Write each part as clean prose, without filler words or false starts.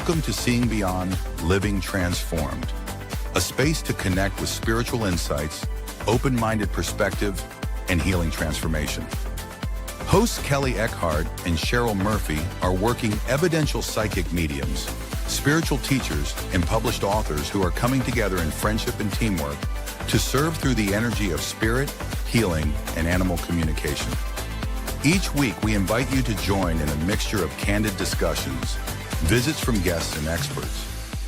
Welcome to Seeing Beyond, Living Transformed, a space to connect with spiritual insights, open-minded perspective, and healing transformation. Hosts Kelley Eckhardt and Cheryl Murphy are working evidential psychic mediums, spiritual teachers, and published authors who are coming together in friendship and teamwork to serve through the energy of spirit, healing, and animal communication. Each week, we invite you to join in a mixture of candid discussions, visits from guests and experts,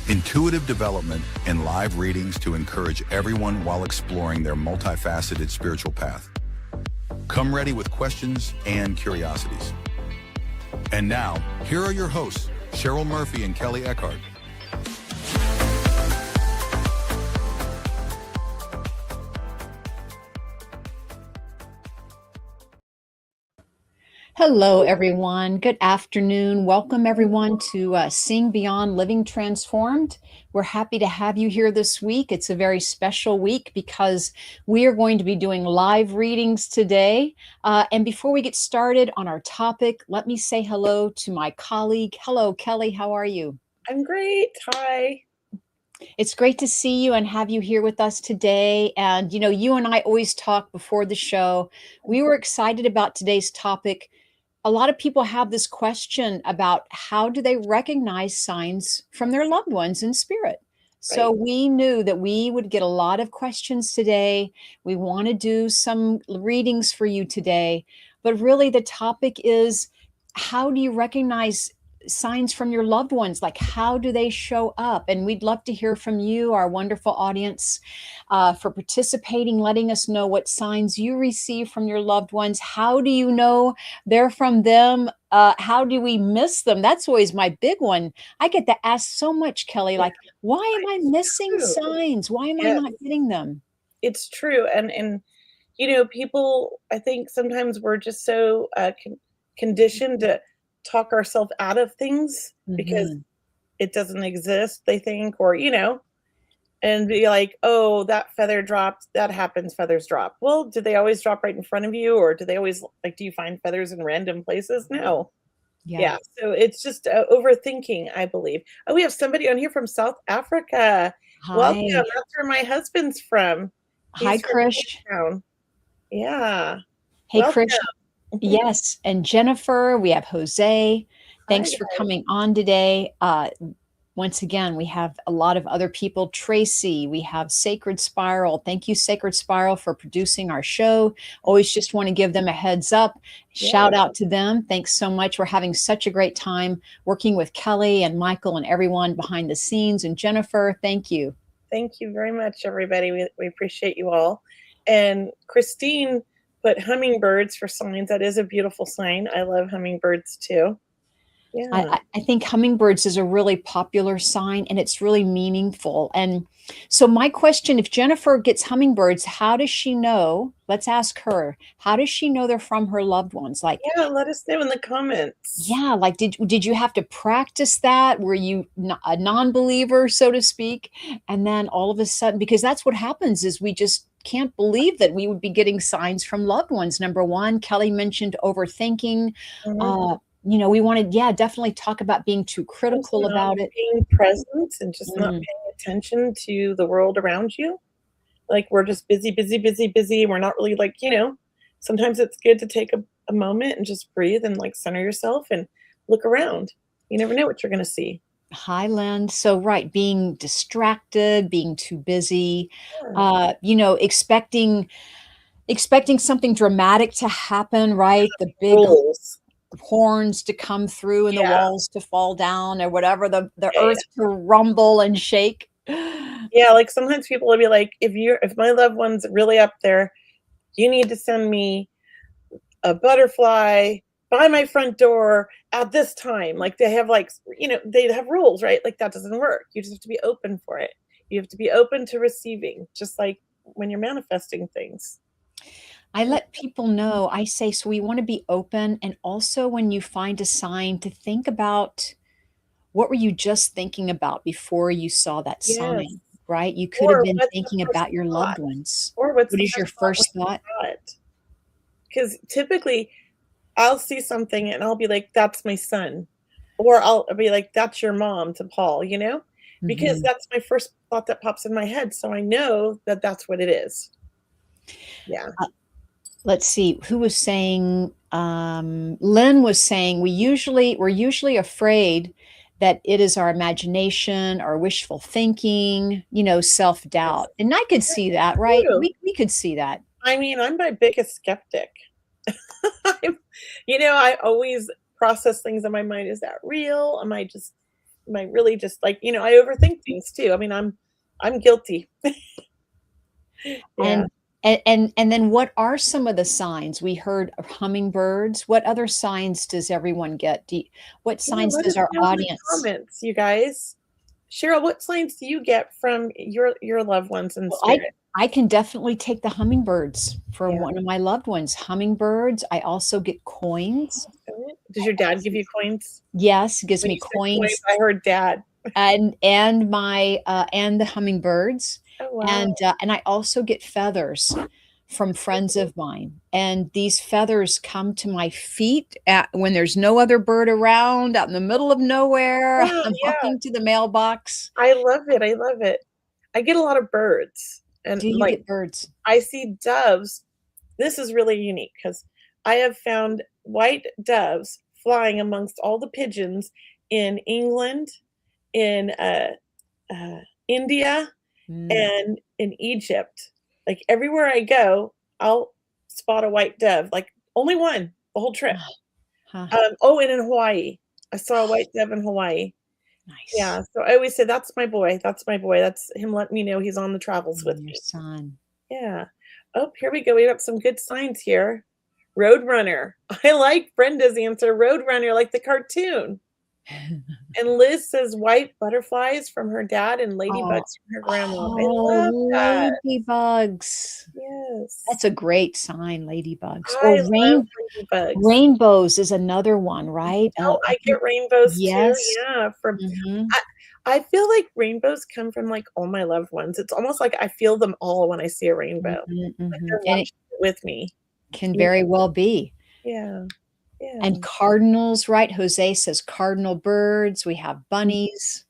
intuitive development, and live readings to encourage everyone while exploring their multifaceted spiritual path. Come ready with questions and curiosities. And now, here are your hosts, Cheryl Murphy and Kelley Eckhardt. Hello, everyone. Good afternoon. Welcome, everyone, to Seeing Beyond, Living Transformed. We're happy to have you here this week. It's a very special week because we are going to be doing live readings today. And before we get started on our topic, let me say hello to my colleague. Hello, Kelley. How are you? I'm great. Hi. It's great to see you and have you here with us today. And, you know, you and I always talk before the show. We were excited about today's topic. A lot of people have this question about how do they recognize signs from their loved ones in spirit. So we knew that we would get a lot of questions today. We want to do some readings for you today. But really the topic is, how do you recognize signs from your loved ones? Like, how do they show up? And we'd love to hear from you, our wonderful audience, for participating, letting us know what signs you receive from your loved ones. How do you know they're from them? How do we miss them? That's always my big one. I get to ask so much, Kelley, like, why am I missing signs? Why am I not getting them? It's true. And you know, people, I think sometimes we're just so conditioned to talk ourselves out of things because it doesn't exist, they think, or, you know, and be like, oh, that feather dropped, that happens, feathers drop. Well, do they always drop right in front of you, or do they always, like, do you find feathers in random places? No. Yeah. So it's just overthinking, I believe. Oh, we have somebody on here from South Africa. Hi. Welcome. That's where my husband's from. Hi, Krish. Yeah. Hey, Krish. Yes. And Jennifer, we have Jose. Thanks for coming on today. Once again, we have a lot of other people. Tracy, we have Sacred Spiral. Thank you, Sacred Spiral, for producing our show. Always just want to give them a heads up. Shout out to them. Thanks so much. We're having such a great time working with Kelley and Michael and everyone behind the scenes. And Jennifer, thank you. Thank you very much, everybody. We appreciate you all. And Christine put hummingbirds for signs. That is a beautiful sign. I love hummingbirds too. Yeah. I think hummingbirds is a really popular sign, and it's really meaningful. And so my question, if Jennifer gets hummingbirds, how does she know? Let's ask her. How does she know they're from her loved ones? Like, let us know in the comments. Yeah, like did you have to practice that? Were you a non-believer, so to speak? And then all of a sudden, because that's what happens, is we just can't believe that we would be getting signs from loved ones. Number one, Kelley mentioned overthinking. You know, we want to, definitely talk about being too critical about it. Being present and just not paying attention to the world around you. Like, we're just busy. We're not really, like, you know, sometimes it's good to take a moment and just breathe and, like, center yourself and look around. You never know what you're going to see. Hi, Lynn. So, being distracted, being too busy, you know, expecting something dramatic to happen, right? The big horns to come through and the walls to fall down, or whatever, the earth to rumble and shake. Yeah, like sometimes people will be like, if my loved one's really up there, you need to send me a butterfly by my front door at this time. Like, they have, like, you know, they have rules, right? Like, that doesn't work. You just have to be open for it. You have to be open to receiving, just like when you're manifesting things. I let people know, I say, so we want to be open. And also, when you find a sign, to think about, what were you just thinking about before you saw that sign, right? You could have been thinking about your loved ones. Or what is your first thought? Because typically I'll see something and I'll be like, that's my son. Or I'll be like, that's your mom to Paul, because Mhm. that's my first thought that pops in my head. So I know that that's what it is. Yeah. Let's see, who was saying, Lynn was saying, we're usually afraid that it is our imagination, our wishful thinking, Yes. self-doubt. And I could see that, right? True. We could see that. I mean, I'm my biggest skeptic. I'm, I always process things in my mind. Is that real? Am I really just like, I overthink things too. I mean, I'm guilty. Yeah. And and then what are some of the signs? We heard of hummingbirds. What other signs does everyone get? What signs Let us does our know in the audience? comments, you guys. Cheryl, what signs do you get from your loved ones in Well, I spirit? I can definitely take the hummingbirds for Yeah. one of my loved ones. Hummingbirds. I also get coins. Does your dad give you coins? Yes, gives When me you said coins, coins I heard dad. and my and the hummingbirds, Oh, wow. and I also get feathers from friends of mine. And these feathers come to my feet when there's no other bird around, out in the middle of nowhere. Wow, I'm yeah. walking to the mailbox. I love it. I love it. I get a lot of birds and Do you like get birds? I see doves. This is really unique because I have found white doves flying amongst all the pigeons in England, in uh, India, Mm. and in Egypt. Like everywhere I go, I'll spot a white dove. Like only one the whole trip. Huh. Oh, and in Hawaii, I saw a white dove in Hawaii. Nice. Yeah, so I always say, "That's my boy, that's my boy." That's him letting me know he's on the travels with Your me. son. Yeah. Oh, here we go, we got some good signs here. Roadrunner. I like Brenda's answer, Roadrunner, like the cartoon. And Liz says white butterflies from her dad and Oh, ladybugs from her grandma. I love oh, that. ladybugs. Yes. That's a great sign, ladybugs. Or I love ladybugs. rainbows is another one, right? Oh, I I think get rainbows too, yes. yeah, from Mhm. I I feel like rainbows come from, like, all my loved ones. It's almost like I feel them all when I see a rainbow, Mhm, like mhm. they're And it watching it with me, can you very know? well be. Yeah, yeah. And cardinals, right? Jose says cardinal birds. We have Mm. bunnies.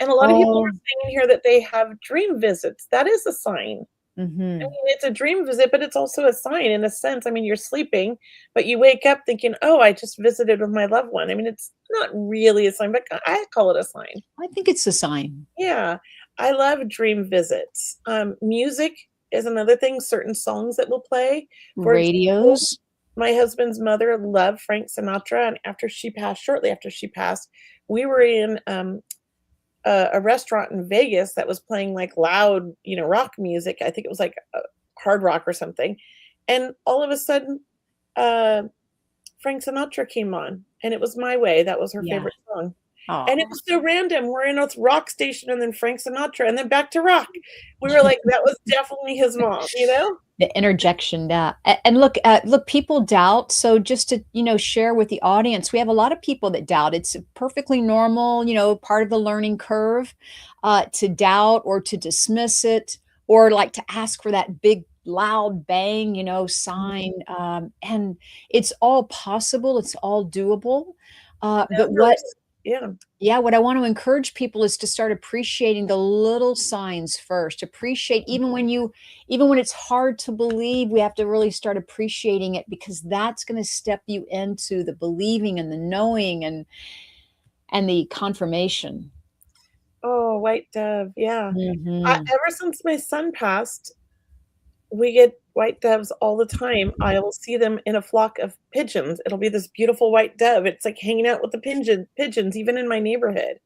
And a lot of people Oh, are saying here that they have dream visits. That is a sign. I mhm. mean, it's a dream visit, but it's also a sign in a sense. I mean, you're sleeping, but you wake up thinking, "Oh, I just visited with my loved one." I mean, it's not really a sign, but I call it a sign. I think it's a sign. Yeah, I love dream visits. Music is another thing, certain songs that will play. For example, Radios. my husband's mother loved Frank Sinatra, and after she passed, shortly after she passed, we were in a restaurant in Vegas that was playing like loud, rock music. I think it was like hard rock or something. And all of a sudden, uh, Frank Sinatra came on, and it was My Way. That was her Yeah. favorite song. And it Oh. was so random. We're in a rock station and then Frank Sinatra and then back to rock. We were like, that was definitely his mom? The interjection, yeah. And look, people doubt. So just to, share with the audience, we have a lot of people that doubt. It's perfectly normal, part of the learning curve, to doubt or to dismiss it, or like to ask for that big, loud bang, sign. And it's all possible. It's all doable. But what Numbers. Yeah. Yeah, what I want to encourage people is to start appreciating the little signs first. Appreciate even when it's hard to believe, we have to really start appreciating it, because that's going to step you into the believing and the knowing and the confirmation. Oh, white dove. Yeah. Mhm. Ever since my son passed, we get white doves all the time. I will see them in a flock of pigeons. It'll be this beautiful white dove. It's like hanging out with the pigeons, even in my neighborhood.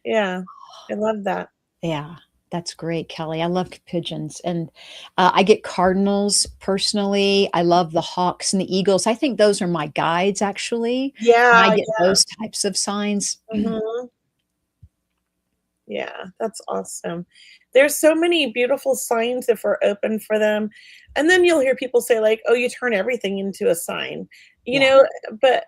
Yeah. I love that. Yeah, that's great, Kelly. I love pigeons, and I get cardinals personally. I love the hawks and the eagles. I think those are my guides, actually. And I Yeah. get those types of signs. Mhm. Yeah, that's awesome. There's so many beautiful signs if we're open for them. And then you'll hear people say like, "Oh, you turn everything into a sign." You Yeah. know, but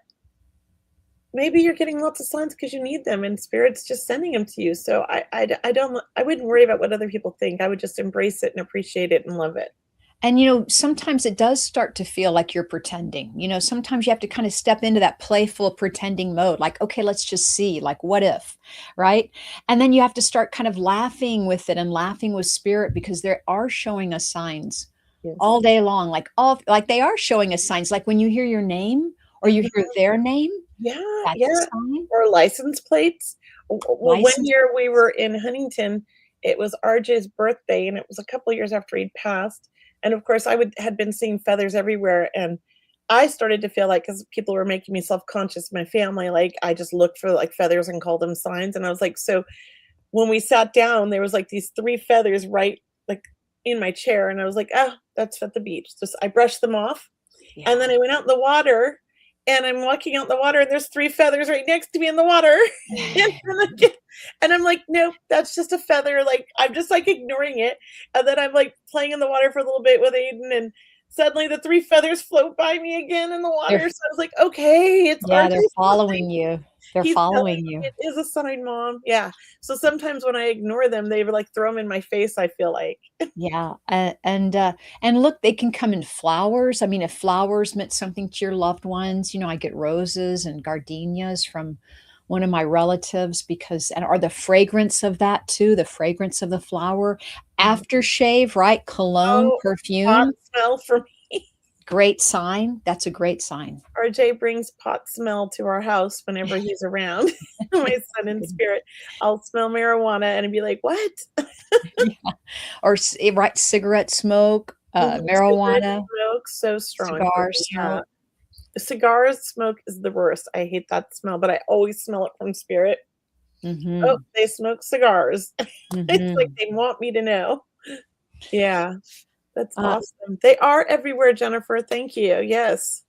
maybe you're getting lots of signs because you need them and spirit's just sending them to you. So I don't I wouldn't worry about what other people think. I would just embrace it and appreciate it and love it. And, sometimes it does start to feel like you're pretending. Sometimes you have to kind of step into that playful pretending mode, like, okay, let's just see, like, what if, right? And then you have to start kind of laughing with it and laughing with spirit because they are showing us signs Yes. all day long, like they are showing us signs, like when you hear your name or you hear their name, Yeah, that's a yeah. sign. Or license plates. Well, one License. year we were in Huntington. It was RJ's birthday, and it was a couple years after he'd passed. And of course, had been seeing feathers everywhere, and I started to feel like because people were making me self-conscious, my family, like I just looked for like feathers and called them signs. And I was like, so when we sat down, there was like these three feathers right like in my chair, and I was like, oh, that's at the beach. Just I brushed them off. Yeah. And then I went out in the water and I'm walking out in the water and there's three feathers right next to me in the water. And I'm like, nope, that's just a feather. Like, I'm just like ignoring it. And then I'm like playing in the water for a little bit with Aiden. And suddenly the three feathers float by me again in the water. They're So I was like, okay, it's Yeah, they're RJ's following you. They're He's telling following me you. it is a sign, Mom. Yeah. So sometimes when I ignore them, they like throw them in my face, I feel like. Yeah, and look, they can come in flowers. I mean, if flowers meant something to your loved ones, I get roses and gardenias from one of my relatives or the fragrance of that too, the fragrance of the flower. Aftershave, right? Cologne, Oh, pot perfume, smell for me. great sign. That's a great sign. RJ brings pot smell to our house whenever he's around. My son in spirit. I'll smell marijuana and be like, what? Yeah. Or right, cigarette smoke, Cigarette marijuana, smoke, so strong. cigar Yeah. smoke. Cigars smoke is the worst. I hate that smell, but I always smell it from spirit. Oh, Mhm. they smoke cigars. It's like Mhm. they want me to know. Yeah, that's Uh, awesome. They are everywhere, Jennifer. Thank you. Yes.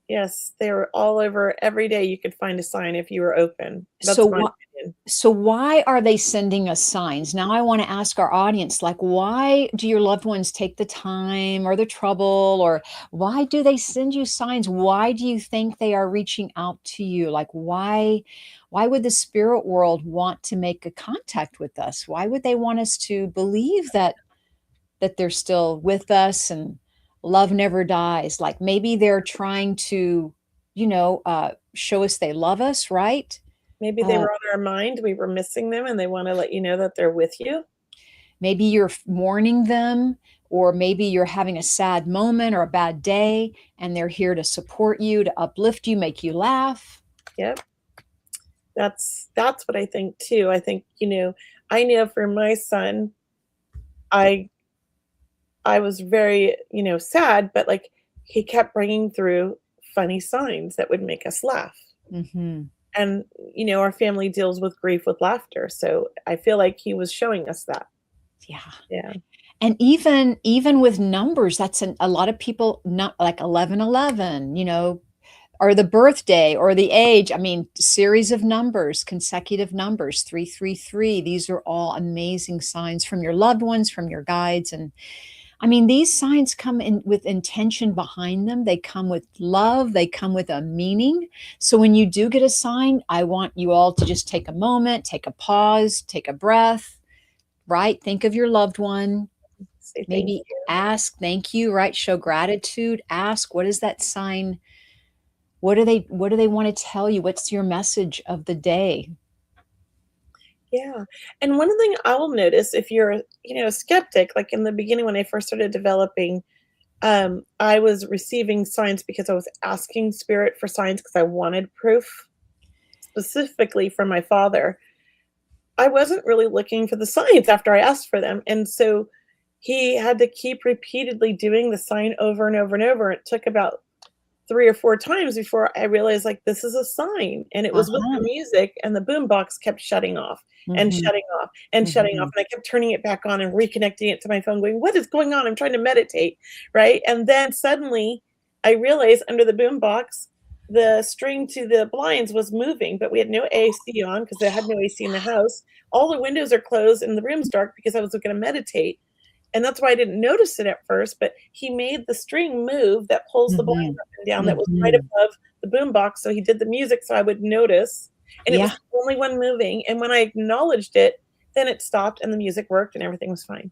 Yes, they're all over. Every day you could find a sign if you were open. so That's my what opinion. So why are they sending us signs? Now I want to ask our audience, like, why do your loved ones take the time or the trouble, or why do they send you signs? Why do you think they are reaching out to you? Like, why would the spirit world want to make a contact with us? Why would they want us to believe that they're still with us and love never dies? Like maybe they're trying to, show us they love us, right? Maybe they Uh, were on our mind. We were missing them and they want to let you know that they're with you. Maybe you're mourning them, or maybe you're having a sad moment or a bad day, and they're here to support you, to uplift you, make you laugh. Yep. That's what I think too. I think, I know for my son, I I was very, sad, but like he kept bringing through funny signs that would make us laugh. Hmm. And our family deals with grief with laughter, so I feel like he was showing us that. Yeah. Yeah. And even with numbers, a lot of people, not like 1111, or the birthday or the age. I mean, series of numbers, consecutive numbers, 333. These are all amazing signs from your loved ones, from your guides. And I mean, these signs come in with intention behind them. They come with love. They come with a meaning. So when you do get a sign, I want you all to just take a moment, take a pause, take a breath, right? Think of your loved one. Say thank Maybe you. ask, thank you, right? Show gratitude. Ask, what is that sign? What do they want to tell you? What's your message of the day? Yeah. And one thing I will notice if you're, a skeptic, like in the beginning when I first started developing, I was receiving signs because I was asking spirit for signs because I wanted proof specifically from my father. I wasn't really looking for the signs after I asked for them. And so he had to keep repeatedly doing the sign over and over and over. It took about 3 or 4 times before I realized, like, this is a sign, and it was with Uh-huh. the music, and the boombox kept shutting off, and Mhm. shutting off, and shutting off, Mhm. and I kept turning it back on and reconnecting it to my phone going, "What is going on? I'm trying to meditate," right? And then suddenly, I realized under the boombox, the string to the blinds was moving, but we had no AC on because I had no AC in the house. All the windows are closed and the room's dark because I was gonna meditate. And that's why I didn't notice it at first, but he made the string move that pulls the blinds Mhm. up and down that was right Mhm. above the boombox, so he did the music so I would notice, and it was Yeah. the only one moving, and when I acknowledged it, then it stopped and the music worked and everything was fine.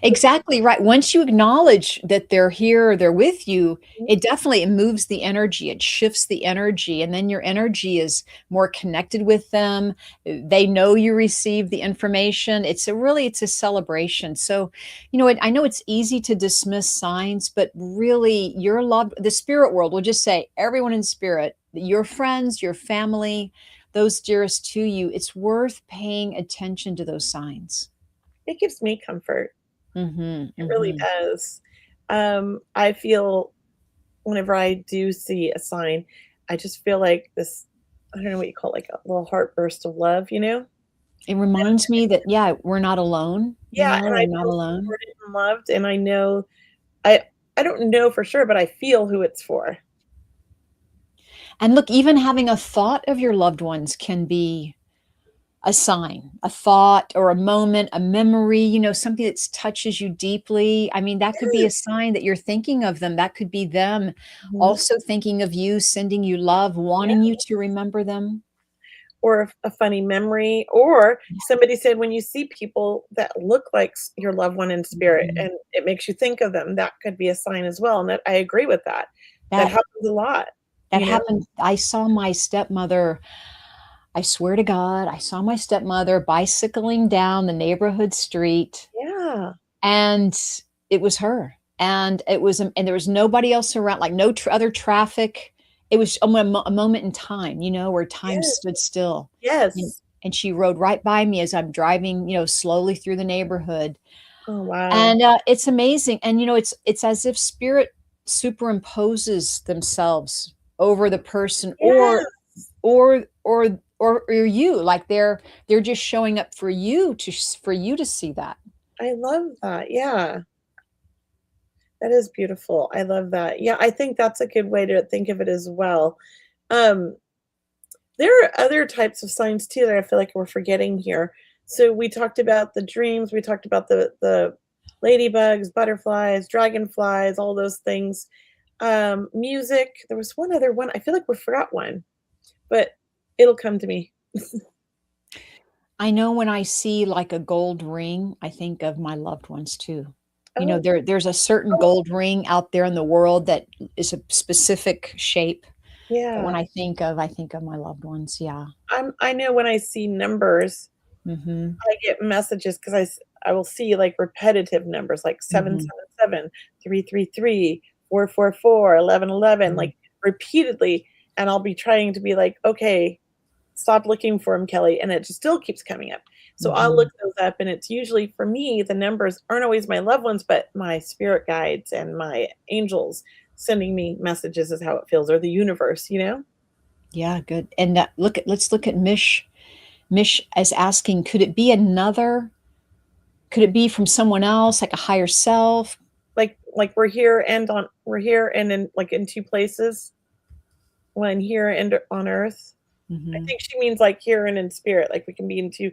Exactly right. Once you acknowledge that they're here, they're with you, Mhm. it definitely, it moves the energy, it shifts the energy, and then your energy is more connected with them. They know you received the information. It's a celebration. So, I know it's easy to dismiss signs, but really your love, the spirit world will just say, everyone in spirit, your friends, your family, those dearest to you, it's worth paying attention to those signs. It gives me comfort. Mhm, It really mhm. does. I feel whenever I do see a sign, I just feel like this, I don't know what you call it, like a little heart burst of love, you know? It reminds me that, yeah, we're not alone, Yeah, and I we're not feel alone. supported and loved, and I know I I don't know for sure, but I feel who it's for. And look, even having a thought of your loved ones can be a sign, a thought or a moment, a memory, something that touches you deeply. I mean, that could be a Yes. sign that you're thinking of them. That could be them Mhm. also thinking of you, sending you love, Yeah. wanting you to remember them. Or a funny memory, or somebody said when you see people that look like your loved one in spirit Mhm. and it makes you think of them, that could be a sign as well, and that I agree with that. That That happens a lot, that you know? happened. I saw my stepmother. I swear to God, I saw my stepmother bicycling down the neighborhood street, Yeah. and it was her. And there was nobody else around, like no other traffic. It was a moment in time, where time Yes. stood still. And, Yes. and she rode right by me as I'm driving, slowly through the neighborhood. Oh, wow. And it's amazing. And it's as if spirit superimposes themselves over the person, Yes. or you, like they're just showing up for you to see that. I love that, yeah. That is beautiful. I love that. Yeah, I think that's a good way to think of it as well. Um, there are other types of signs too that I feel like we're forgetting here. So we talked about the dreams, we talked about the ladybugs, butterflies, dragonflies, all those things. Music. There was one other one. I feel like we forgot one, but it'll come to me. I know when I see like a gold ring, I think of my loved ones too. Oh, There's a certain oh, gold ring out there in the world that is a specific shape that yeah. when I think of my loved ones. Yeah. I know when I see numbers, Mhm. I get messages because I will see, like, repetitive numbers, like Mhm. 777, 333, 444, 1111, Mhm. like, repeatedly, and I'll be trying to be like, "Okay, stop looking for them, Kelly," and it just still keeps coming up. So I'll look Mhm. those up, and it's usually for me, the numbers aren't always my loved ones, but my spirit guides and my angels sending me messages is how it feels, or the universe, you know? Yeah, good. And let's look at Mish. Mish as asking, could it be from someone else, like a higher self? Like we're here and in, like, in 2 places, when here and on earth. I Mhm. think she means, like, here and in spirit, like, we can be in 2.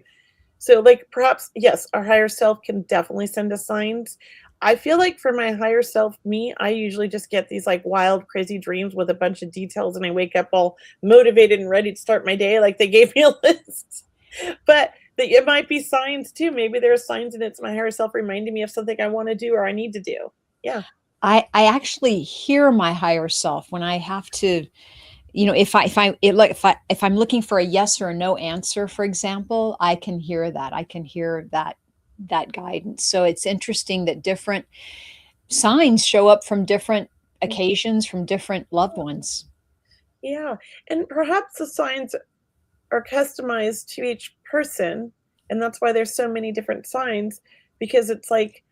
So, like, perhaps, yes, our higher self can definitely send us signs. I feel like for my higher self, me, I usually just get these, like, wild, crazy dreams with a bunch of details, and I wake up all motivated and ready to start my day, like they gave me a list. But it might be signs too. Maybe there are signs and it's my higher self reminding me of something I wanna do or I need to do. Yeah. I actually hear my higher self when I have to, if I'm looking for a yes or a no answer, for example, I can hear that. I can hear that guidance. So it's interesting that different signs show up from different occasions, from different loved ones. Yeah, and perhaps the signs are customized to each person, and that's why there's so many different signs, because it's like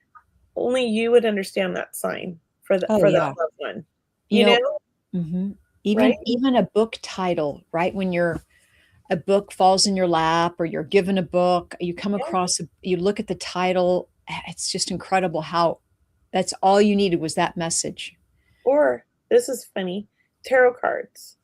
only you would understand that sign Oh, for that yeah. loved one, You you know know, mhm. right? Even a book title, right? When a book falls in your lap or you're given a book, you come Yeah, across you look at the title, it's just incredible how that's all you needed was that message. or this is funny, tarot cards.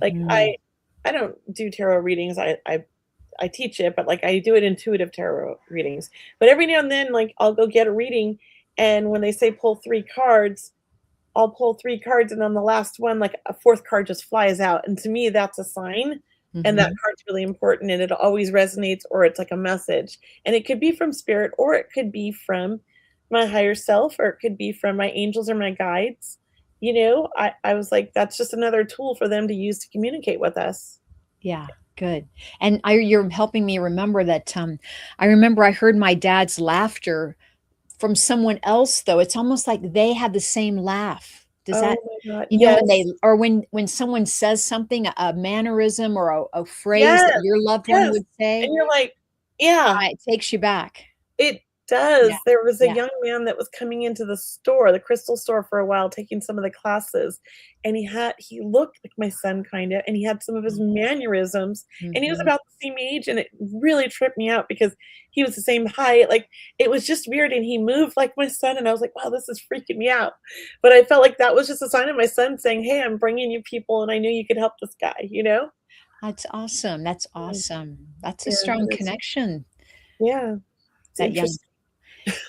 Like, Mhm. I don't do tarot readings, I teach it, but, like, I do it intuitive tarot readings, but every now and then, like, I'll go get a reading, and when they say pull 3 cards, I'll pull 3 cards, and on the last one, like, a 4th card just flies out, and to me, that's a sign And that card's really important, and it always resonates, or it's like a message. And it could be from spirit, or it could be from my higher self, or it could be from my angels or my guides. I was like, that's just another tool for them to use to communicate with us. Yeah, good. And you're helping me remember that I remember I heard my dad's laughter from someone else, though. It's almost like they had the same laugh. Does Oh that, my God. when they, Yes. or when someone says something, a mannerism or a phrase that Yes. your loved one Yes. would say, And you're like, yeah. it takes you back. It Yeah, does. There was a yeah. young man that was coming into the store, the crystal store, for a while, taking some of the classes, and he looked like my son kinda, and he had some of his mannerisms, and he was Mhm. about the same age, and it really tripped me out because he was the same height, like, it was just weird, and he moved like my son, and I was like, "Wow, this is freaking me out." But I felt like that was just a sign of my son saying, "Hey, I'm bringing you people, and I knew you could help this guy," you know? That's awesome. That's Mm, awesome. That's a yeah, strong that is connection, yeah, it's that young. interesting.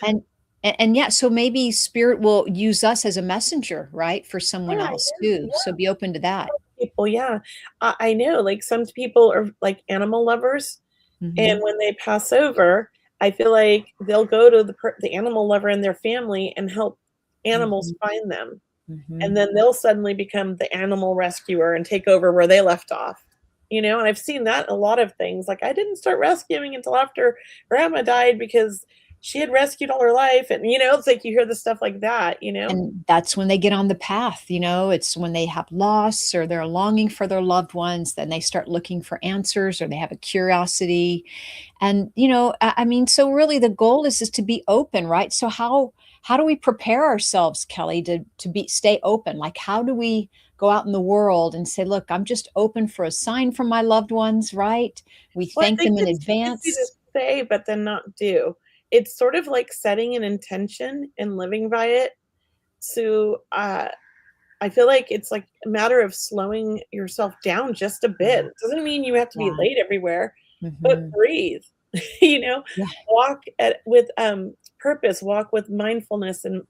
And and yeah, so maybe spirit will use us as a messenger, right, for someone Yeah, else yeah, too. So yeah. be open to that. People, yeah. I know, like, some people are, like, animal lovers, and Mhm. when they pass over, I feel like they'll go to the animal lover and their family and help animals Mhm. find them, and Mhm. then they'll suddenly become the animal rescuer and take over where they left off, and I've seen that in a lot of things, like, I didn't start rescuing until after grandma died because she had rescued all her life, and, it's like you hear the stuff like that. And that's when they get on the path, it's when they have loss or they're longing for their loved ones, then they start looking for answers or they have a curiosity. And, I mean, so really the goal is to be open, right? So how do we prepare ourselves, Kelly, to stay open? Like how do we go out in the world and say, look, I'm just open for a sign from my loved ones, right? We Well, I thank think them in it's easy to advance. say, but then not do. It's sort of like setting an intention and living by it. So, I feel like it's like a matter of slowing yourself down just a bit. Yeah. It doesn't mean you have to be Yeah. late everywhere, but Hmm. breathe. You know, Yeah. walk with purpose, walk with mindfulness and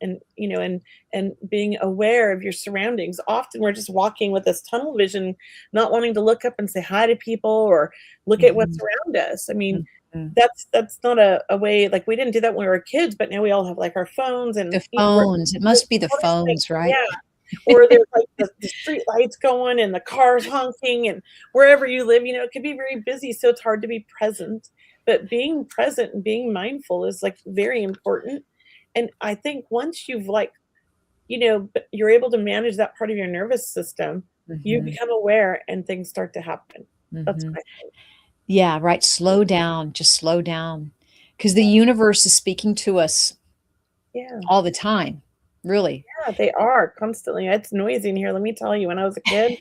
being aware of your surroundings. Often we're just walking with this tunnel vision, not wanting to look up and say hi to people or look at what's Hmm. around us. I mean, Hmm. that's not a way, like, we didn't do that when we were kids, but now we all have, like, our phones and, The phones. It we're must be the phones, right? yeah. Or there's, like, the street lights going and the cars honking, and wherever you live, it could be very busy, so it's hard to be present, but being present and being mindful is, like, very important, and I think once you've, like, you're able to manage that part of your nervous system, you Hmm. become aware and things start to happen. That's Hmm. what I think. Yeah, right. Slow down. Just slow down. Because the Yeah, universe is speaking to us yeah, all the time, really. yeah, they are constantly. It's noisy in here, let me tell you, when I was a kid.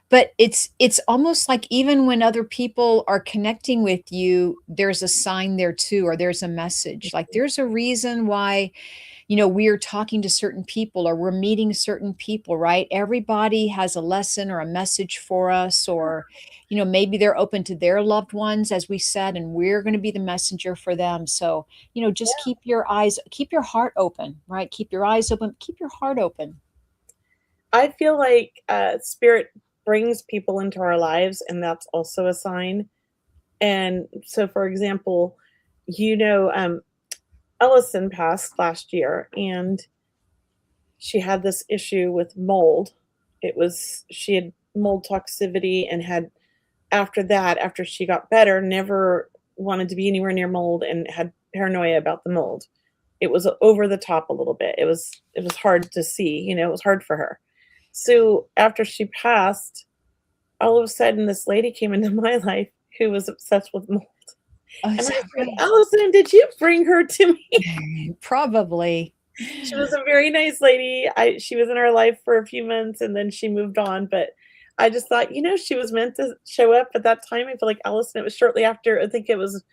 But it's almost like even when other people are connecting with you, there's a sign there too, or there's a message. Like there's a reason why, we're talking to certain people or we're meeting certain people, right? Everybody has a lesson or a message for us, or, maybe they're open to their loved ones, as we said, and we're going to be the messenger for them. So, just keep your heart open, right? Keep your eyes open, keep your heart open. I feel like, spirit brings people into our lives, and that's also a sign. And so, for example, Ellison passed last year, and she had this issue with mold. She had mold toxicity and had, after that, after she got better, never wanted to be anywhere near mold and had paranoia about the mold. It was over the top a little bit. It was hard to see, it was hard for her. So after she passed, all of a sudden this lady came into my life who was obsessed with mold. Oh, And is I that said, right? "Allison, did you bring her to me?" Probably. She was a very nice lady. She was in our life for a few months and then she moved on, but I just thought, she was meant to show up at that time. I feel like Allison, it was shortly after, I think it was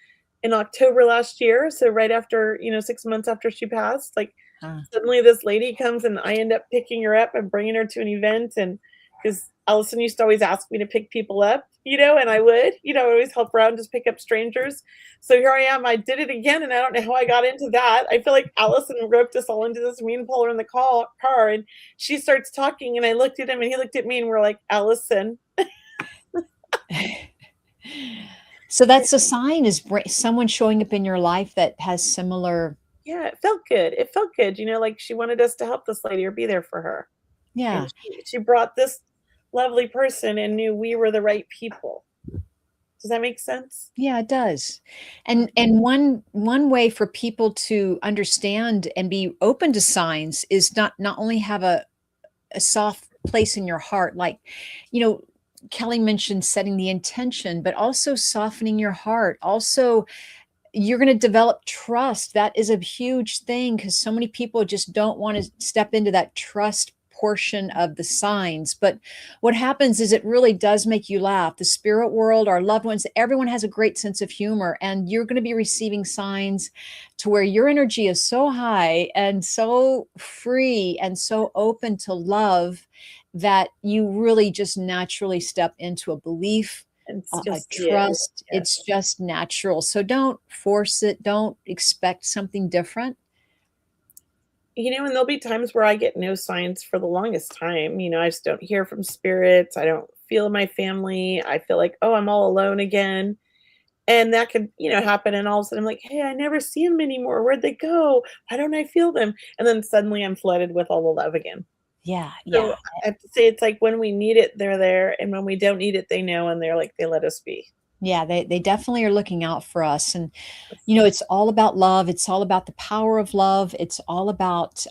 in October last year, so right after, 6 months after she passed, like, Huh. suddenly this lady comes and I end up picking her up and bringing her to an event, and because Allison used to always ask me to pick people up, and I would, I would always help her out and just pick up strangers. So here I am, I did it again, and I don't know how I got into that. I feel like Allison roped us all into this mean puller in the car, and she starts talking, and I looked at him, and he looked at me, and we're like, Allison. So that's a sign, is someone showing up in your life that has similar. Yeah, it felt good. It felt good, like she wanted us to help this lady or be there for her. Yeah. And she brought this lovely person and knew we were the right people. Does that make sense? Yeah, it does. And one way for people to understand and be open to signs is not only have a soft place in your heart, like, you know, Kelley mentioned setting the intention, but also softening your heart. Also, you're going to develop trust. That is a huge thing, because so many people just don't want to step into that trust portion of the signs. But what happens is it really does make you laugh. The spirit world, our loved ones, everyone has a great sense of humor, and you're going to be receiving signs to where your energy is so high and so free and so open to love that you really just naturally step into a belief, And a just trust. yes. It's just natural. So don't force it. Don't expect something different. And there'll be times where I get no signs for the longest time. I just don't hear from spirits. I don't feel my family. I feel like, oh, I'm all alone again. And that could, happen. And all of a sudden I'm like, hey, I never see them anymore. Where'd they go? Why don't I feel them? And then suddenly I'm flooded with all the love again. Yeah. So Yeah. I have to say, it's like when we need it, they're there. And when we don't need it, they know, and they're like, they let us be. Yeah. They definitely are looking out for us. And, it's all about love. It's all about the power of love. It's all about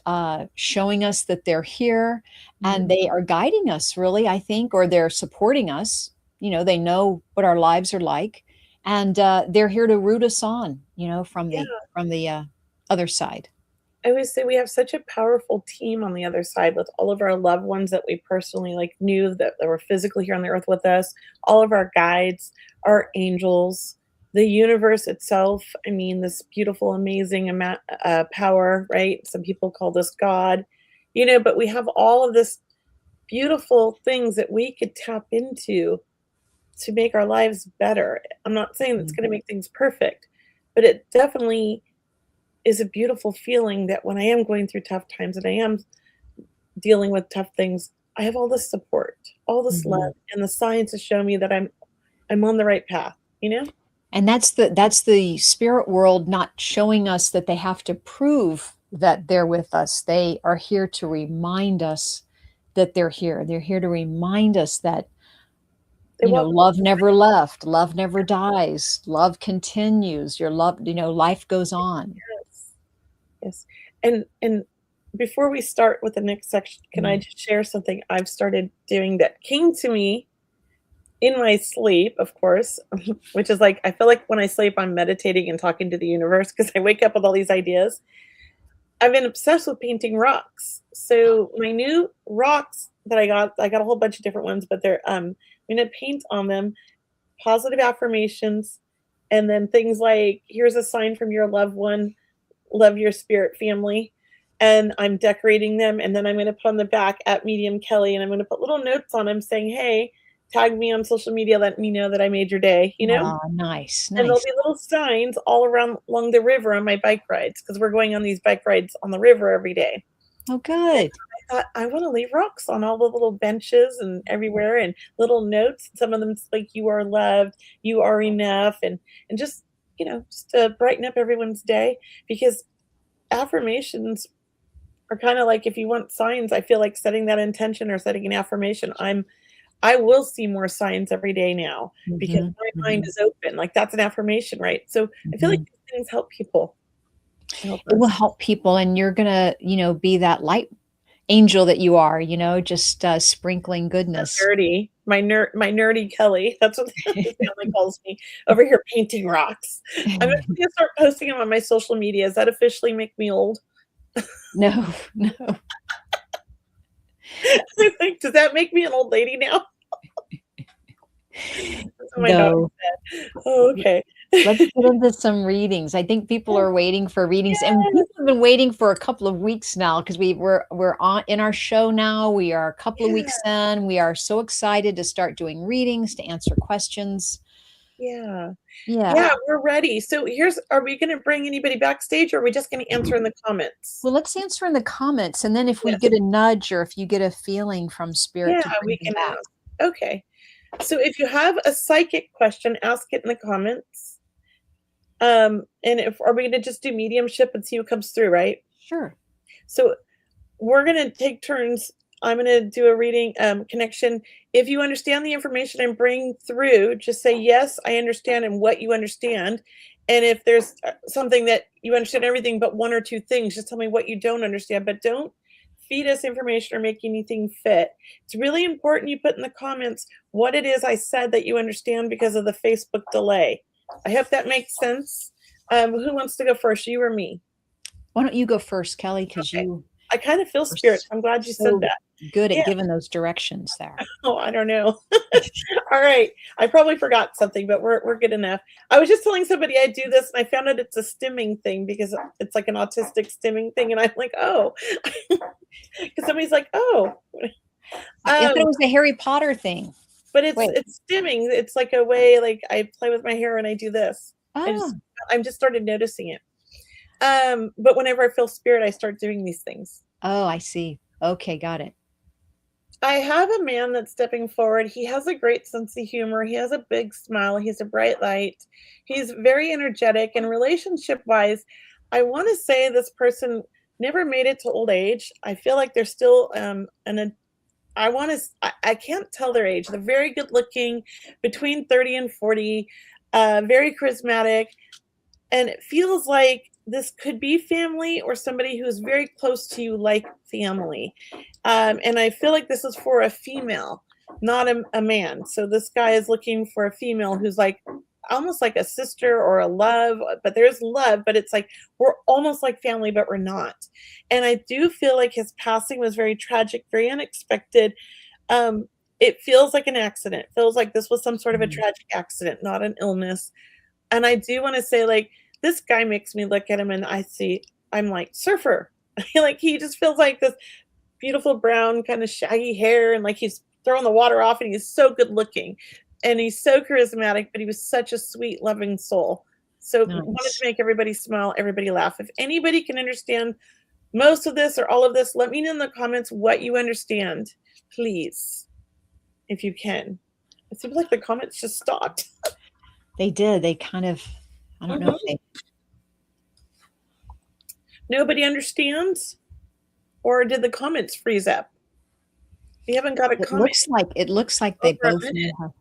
showing us that they're here, and they are guiding us, really, I think, or they're supporting us. They know what our lives are like, and they're here to root us on, from Yeah. the other side. I always say we have such a powerful team on the other side with all of our loved ones that we personally knew that they were physically here on the earth with us, all of our guides, our angels, the universe itself. I mean, this beautiful, amazing amount power, right? Some people call this God, but we have all of this beautiful things that we could tap into to make our lives better. I'm not saying it's going to make things perfect, but it definitely is a beautiful feeling that when I am going through tough times and I am dealing with tough things, I have all this support, all this love, and the signs to show me that I'm on the right path, And that's the spirit world not showing us that they have to prove that they're with us. They are here to remind us that they're here. They're here to remind us that love never left, love never dies, love continues. Your love, life goes on. Yes. And before we start with the next section, can I just share something I've started doing that came to me in my sleep, of course, which is I feel like when I sleep, I'm meditating and talking to the universe because I wake up with all these ideas. I've been obsessed with painting rocks. So my new rocks that I got a whole bunch of different ones, but I'm going to paint on them positive affirmations, and then things like, here's a sign from your loved one, love your spirit family. And I'm decorating them, and then I'm going to put on the back at Medium Kelley, and I'm going to put little notes on them saying, hey, tag me on social media, let me know that I made your day, Oh, nice. And there'll be little signs all along the river on my bike rides, because we're going on these bike rides on the river every day. Oh, good. And I thought, I want to leave rocks on all the little benches and everywhere, and little notes. Some of them like, you are loved, you are enough, and just, just to brighten up everyone's day, because affirmations are kind of like, if you want signs, I feel like setting that intention or setting an affirmation, I will see more signs every day now, because my mind is open. Like, that's an affirmation, right? So I feel like these things help people. It will help people, and you're gonna, be that light angel that you are, just sprinkling goodness. My nerdy Kelley. That's what the family calls me over here, painting rocks. I'm going to start posting them on my social media. Does that officially make me old? No. Does that make me an old lady now? My daughter said. Oh, okay. Let's get into some readings. I think people are waiting for readings, and people have been waiting for a couple of weeks now, because we're on in our show now. We are a couple of weeks in. We are so excited to start doing readings, to answer questions. Yeah, we're ready. So are we going to bring anybody backstage, or are we just going to answer in the comments? Well, let's answer in the comments, and then if we get a nudge, or if you get a feeling from spirit, we can ask. Okay. So if you have a psychic question, ask it in the comments. And are we going to just do mediumship and see who comes through, right? Sure. So we're going to take turns. I'm going to do a reading connection. If you understand the information I'm bringing through, just say, yes, I understand, and what you understand. And if there's something that you understand everything but one or two things, just tell me what you don't understand. But don't feed us information or make anything fit. It's really important you put in the comments what it is I said that you understand because of the Facebook delay. I hope that makes sense. Who wants to go first, you or me? Why don't you go first, Kelley? Because Okay. you I kind of feel spirit. I'm glad you said that. Good at giving those directions there. Oh, I don't know. All right. I probably forgot something, but we're good enough. I was just telling somebody I do this, and I found out it's a stimming thing because it's like an autistic stimming thing. And I'm like, oh, because somebody's like, oh. I thought it was the Harry Potter thing. But it's stimming. It's like a way, like I play with my hair and I do this. Oh. I'm just started noticing it. But whenever I feel spirit, I start doing these things. Oh, I see. Okay, got it. I have a man that's stepping forward. He has a great sense of humor. He has a big smile. He's a bright light. He's very energetic. And relationship-wise, I want to say this person never made it to old age. I feel like they're still I can't tell their age. They're very good looking, between 30 and 40, very charismatic. And it feels like this could be family or somebody who's very close to you, like family. And I feel like this is for a female, not a man. So this guy is looking for a female who's like almost like a sister or a love, but there's love, but it's like we're almost like family, but we're not. And I do feel like his passing was very tragic, very unexpected. It feels like an accident. It feels like this was some sort of a tragic accident, not an illness. And I do want to say, like, this guy makes me look at him and I'm like, surfer. Like, he just feels like this beautiful brown kind of shaggy hair, and like he's throwing the water off, and he's so good looking and he's so charismatic, but he was such a sweet, loving soul. So Nice. Wanted to make everybody smile, everybody laugh. If anybody can understand most of this or all of this, let me know in the comments what you understand, please, if you can. It seems like the comments just stopped. They did. They kind of, I don't know if they... Nobody understands? Or did the comments freeze up? We haven't got a comment. It looks like they both have.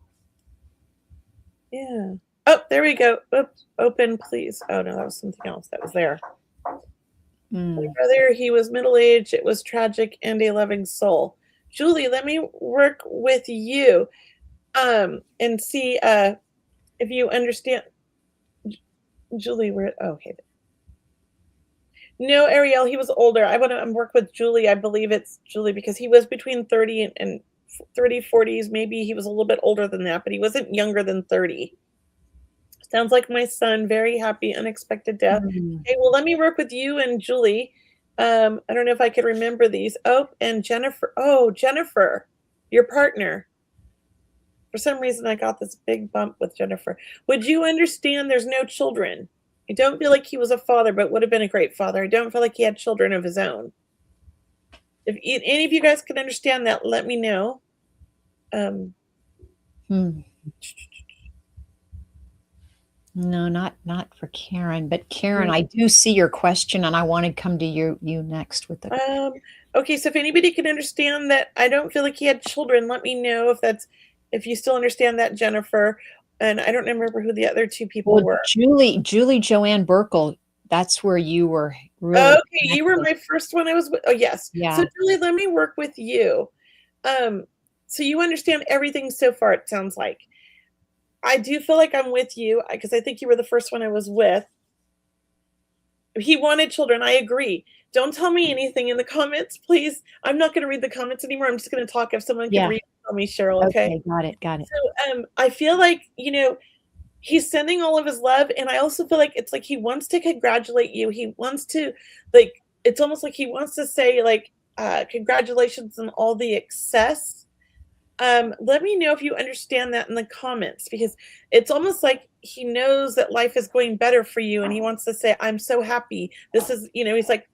Yeah. Oh, there we go. Oops. Open, please. Oh, no, that was something else that was there. My brother, he was middle-aged. It was tragic and a loving soul. Julie, let me work with you and see if you understand. Julie, okay. No, Ariel, he was older. I want to work with Julie. I believe it's Julie because he was between 30 and 30, 40s. Maybe he was a little bit older than that, but he wasn't younger than 30. Sounds like my son. Very happy, unexpected death. Okay, well, let me work with you and Julie. I don't know if I could remember these. Oh, and Jennifer. Oh, Jennifer, your partner. For some reason, I got this big bump with Jennifer. Would you understand there's no children? I don't feel like he was a father, but would have been a great father. I don't feel like he had children of his own. If any of you guys can understand that, let me know. No, not for Karen. But Karen, I do see your question, and I want to come to you next with the. Okay, so if anybody can understand that, I don't feel like he had children. Let me know if you still understand that, Jennifer. And I don't remember who the other two people were. Julie Joanne Burkle. That's where you were. Really okay, you were my first one. I was. Oh, yes. Yeah. So Julie, let me work with you. So you understand everything so far. It sounds like. I do feel like I'm with you because I think you were the first one I was with. He wanted children. I agree. Don't tell me anything in the comments, please. I'm not going to read the comments anymore. I'm just going to talk. If someone can read, tell me, Cheryl. Okay. Got it. So I feel like, he's sending all of his love. And I also feel like it's like he wants to congratulate you. He wants to, it's almost like he wants to say, congratulations on all the excess. Let me know if you understand that in the comments, because it's almost like he knows that life is going better for you. And he wants to say, I'm so happy. This is, he's like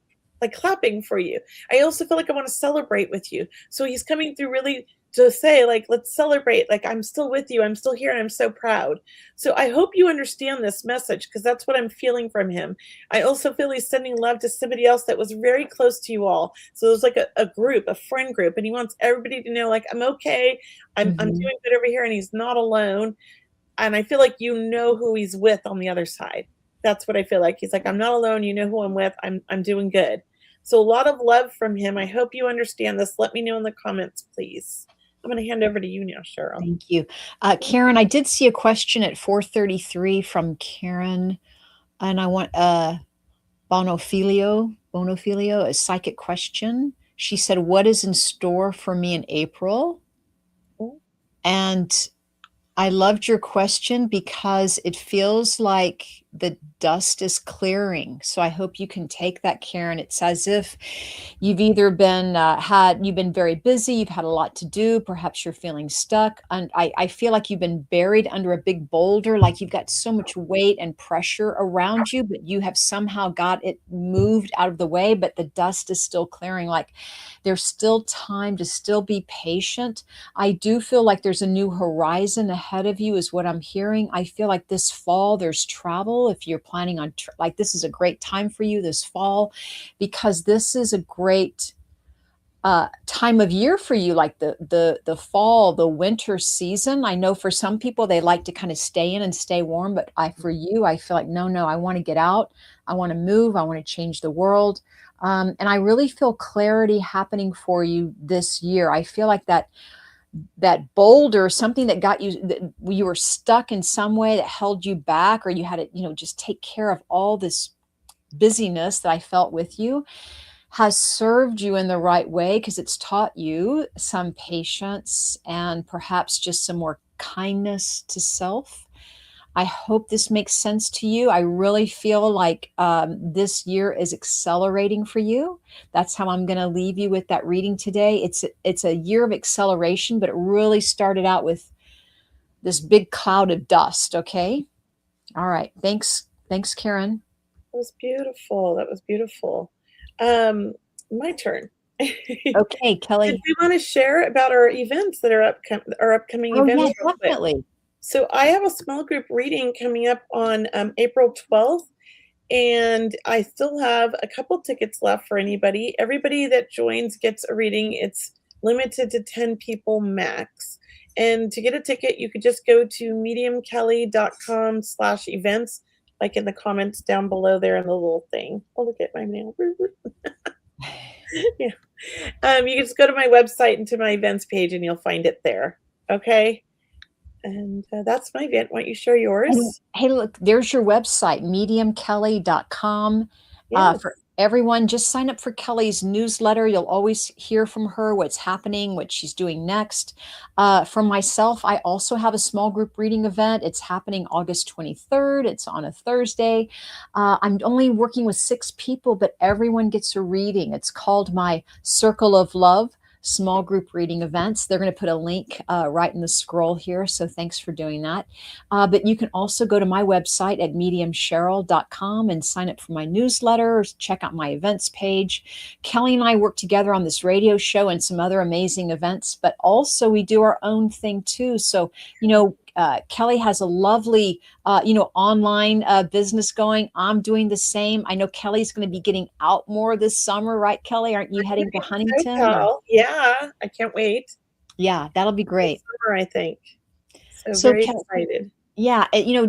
clapping for you. I also feel like I want to celebrate with you. So he's coming through really to say, like, let's celebrate, like, I'm still with you, I'm still here, and I'm so proud. So I hope you understand this message, because that's what I'm feeling from him. I also feel he's sending love to somebody else that was very close to you all. So there's like a group, a friend group, and he wants everybody to know, like, I'm okay, I'm Mhm. doing good over here, and he's not alone. And I feel like you know who he's with on the other side. That's what I feel like. He's like, I'm not alone, you know who I'm with, I'm doing good. So a lot of love from him. I hope you understand this. Let me know in the comments, please. I'm going to hand over to you now, Cheryl. Thank you. Karen, I did see a question at 4:33 from Karen, and I want Bonofilio, a psychic question. She said, "What is in store for me in April?" Oh, And I loved your question because it feels like the dust is clearing. So I hope you can take that, Karen. It's as if you've either been you've been very busy, you've had a lot to do, perhaps you're feeling stuck. And I feel like you've been buried under a big boulder, like you've got so much weight and pressure around you, but you have somehow got it moved out of the way, but the dust is still clearing. Like there's still time to still be patient. I do feel like there's a new horizon ahead of you, is what I'm hearing. I feel like this fall there's travel. If you're planning on, like, this is a great time for you this fall, because this is a great time of year for you, like the fall, the winter season. I know for some people they like to kind of stay in and stay warm, but for you, I feel like no, I want to get out. I want to move. I want to change the world. And I really feel clarity happening for you this year. I feel like that boulder, something that got you, that you were stuck in some way that held you back, or you had to, just take care of all this busyness that I felt with you, has served you in the right way, because it's taught you some patience and perhaps just some more kindness to self. I hope this makes sense to you. I really feel like this year is accelerating for you. That's how I'm going to leave you with that reading today. It's a year of acceleration, but it really started out with this big cloud of dust. Okay. All right. Thanks, Karen. that was beautiful. That was beautiful. My turn. Okay, Did Kelley. we want to share about our events that are our upcoming Oh yeah, events real quick? definitely. So I have a small group reading coming up on April 12th, and I still have a couple tickets left for anybody. Everybody that joins gets a reading. It's limited to 10 people max. And to get a ticket, you could just go to mediumkelley.com/events, like in the comments down below there in the little thing. Oh, look at my nail. Yeah. You can just go to my website and to my events page, and you'll find it there. Okay. And that's my event. Why don't you share And yours? hey, look, there's your website, mediumkelley.com. Yes. For everyone, just sign up for Kelley's newsletter. You'll always hear from her what's happening, what she's doing next. For myself, I also have a small group reading event. It's happening August 23rd. It's on a Thursday. I'm only working with 6 people, but everyone gets a reading. It's called my Circle of Love small group reading events. They're going to put a link right in the scroll here. So thanks for doing that. But you can also go to my website at mediumcheryl.com and sign up for my newsletter, check out my events page. Kelley and I work together on this radio show and some other amazing events, but also we do our own thing too. So, Kelley has a lovely, online business going. I'm doing the same. I know Kelley's going to be getting out more this summer, right, Kelley? Aren't you heading to Huntington? Yeah, I can't wait. Yeah, that'll be This great. summer, I think. So So, very excited. yeah,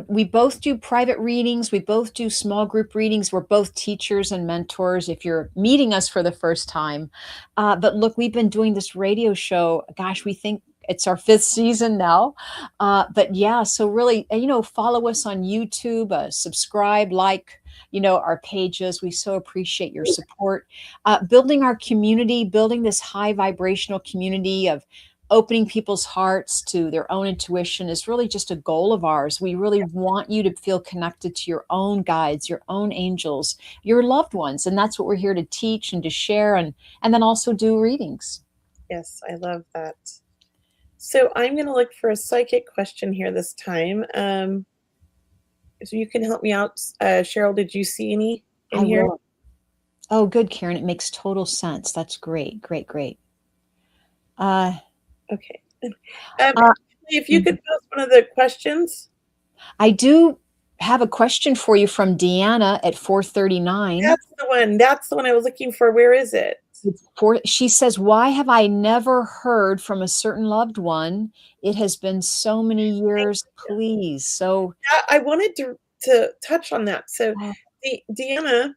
we both do private readings. We both do small group readings. We're both teachers and mentors if you're meeting us for the first time. But look, we've been doing this radio show. Gosh, we think it's our 5th season now. But yeah, so really, follow us on YouTube, subscribe, like, our pages. We so appreciate your support. Building our community, building this high vibrational community of opening people's hearts to their own intuition is really just a goal of ours. We really want you to feel connected to your own guides, your own angels, your loved ones. And that's what we're here to teach and to share, and then also do readings. Yes, I love that. So I'm going to look for a psychic question here this time. So you can help me out. Cheryl, did you see any in I here? will. Oh, good, Karen. It makes total sense. That's great. Great, great. Okay. Uh, If you could post one of the questions. I do have a question for you from Deanna at 439. That's the one. That's the one I was looking for. Where is it? She says, "Why have I never heard from a certain loved one? It has been so many years, please." So, Yeah, I wanted to touch on that. So, Deanna,